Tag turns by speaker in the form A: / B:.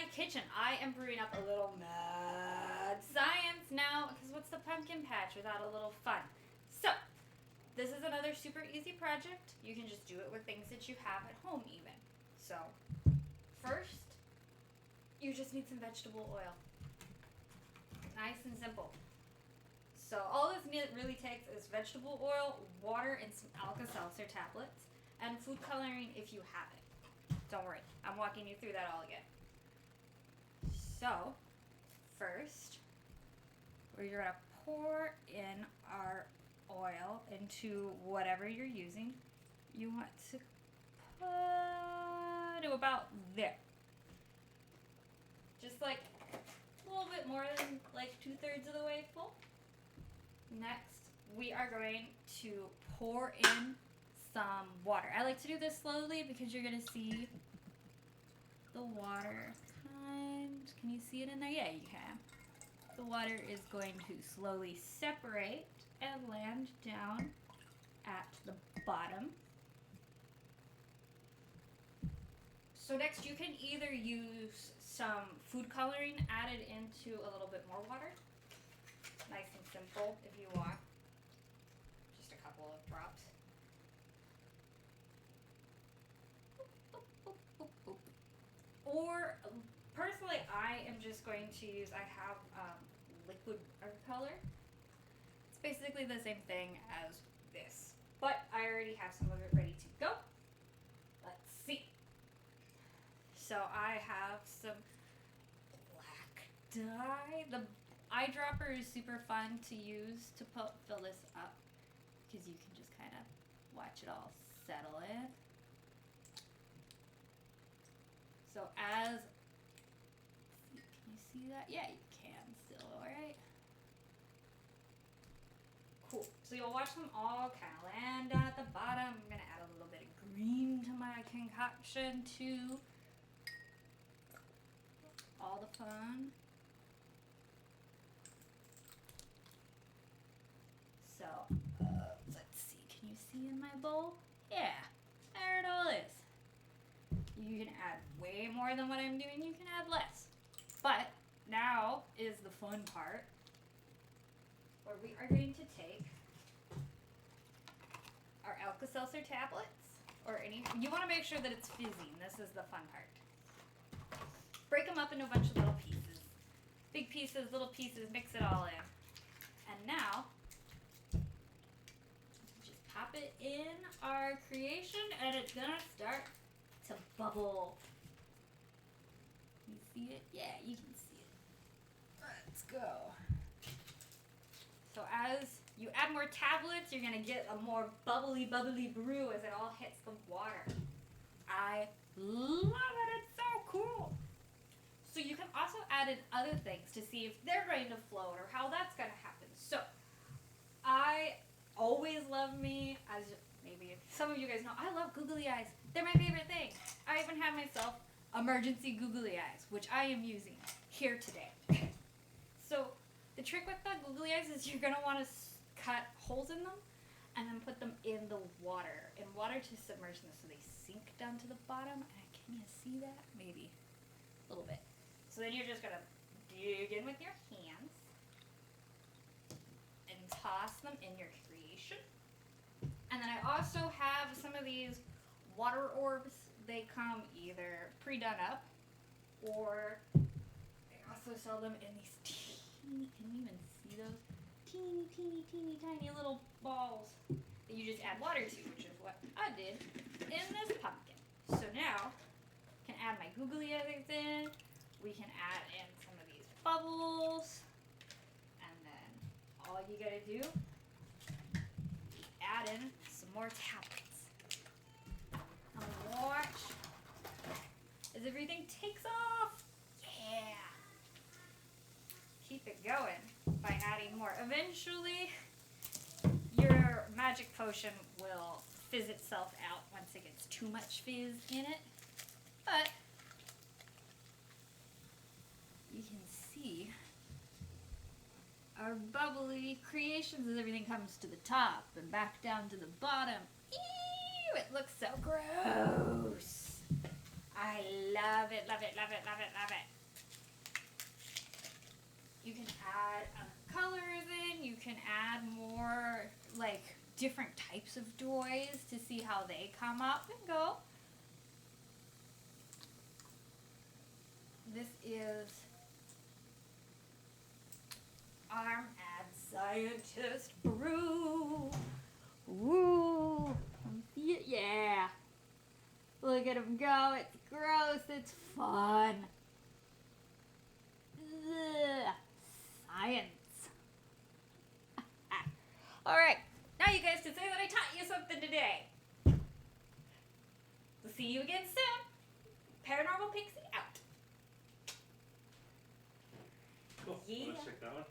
A: my kitchen. I am brewing up a little mad science now, because what's the pumpkin patch without a little fun? So, this is another super easy project. You can just do it with things that you have at home even. So, first, you just need some vegetable oil. Nice and simple. So all this really takes is vegetable oil, water, and some Alka-Seltzer tablets, and food coloring if you have it. Don't worry, I'm walking you through that all again. So, first, we're going to pour in our oil into whatever you're using. You want to put it about there. Just like a little bit more than like 2/3 of the way full. Next, we are going to pour in some water. I like to do this slowly because you're going to see the water. Can you see it in there? Yeah, you can. The water is going to slowly separate and land down at the bottom. So next, you can either use some food coloring added into a little bit more water. Nice and simple if you want. Just a couple of drops. Or, personally, I am just going to use, I have liquid watercolor. It's basically the same thing as this, but I already have some of it ready to go. Let's see. So I have some black dye. The eyedropper is super fun to use to fill this up because you can just kind of watch it all settle in. So can you see that? Yeah, you can still, alright? Cool. So you'll watch them all kind of land down at the bottom. I'm going to add a little bit of green to my concoction too. All the fun. So, let's see. Can you see in my bowl? Yeah, there it all is. You can add way more than what I'm doing. You can add less. But now is the fun part where we are going to take our Alka-Seltzer tablets or you want to make sure that it's fizzing. This is the fun part. Break them up into a bunch of little pieces. Big pieces, little pieces, mix it all in. And now, just pop it in our creation and it's gonna start to bubble. You see it? Yeah, you can see it. Let's go. So as you add more tablets, you're gonna get a more bubbly brew as it all hits the water. I love it, it's so cool. So you can also add in other things to see if they're going to float or how that's going to happen. So I always love me, as maybe some of you guys know, I love googly eyes. They're my favorite thing. I even have myself emergency googly eyes, which I am using here today. So the trick with the googly eyes is you're going to want to cut holes in them and then put them in the water. In water to submerge them so they sink down to the bottom. Can you see that? Maybe a little bit. So then you're just going to dig in with your hands and toss them in your creation. And then I also have some of these water orbs. They come either pre-done up or they also sell them in these teeny, can you even see those? Teeny tiny little balls that you just add water to, which is what I did in this pumpkin. So now I can add my googly eyes in. We can add in some of these bubbles, and then all you gotta do is add in some more tablets. And watch as everything takes off. Yeah! Keep it going by adding more. Eventually, your magic potion will fizz itself out once it gets too much fizz in it, but you can see our bubbly creations as everything comes to the top and back down to the bottom. Ew, it looks so gross. I love it. it, love it, love it, love it, love it. You can add colors in. You can add more, like, different types of toys to see how they come up and go. This is Arm and Scientist Brew. Woo! See it? Yeah. Look at him go. It's gross. It's fun. Ugh. Science. Alright. Now you guys can say that I taught you something today. We'll see you again soon. Paranormal Pixie out.
B: Cool.
A: Yeah.
B: Wanna stick that one?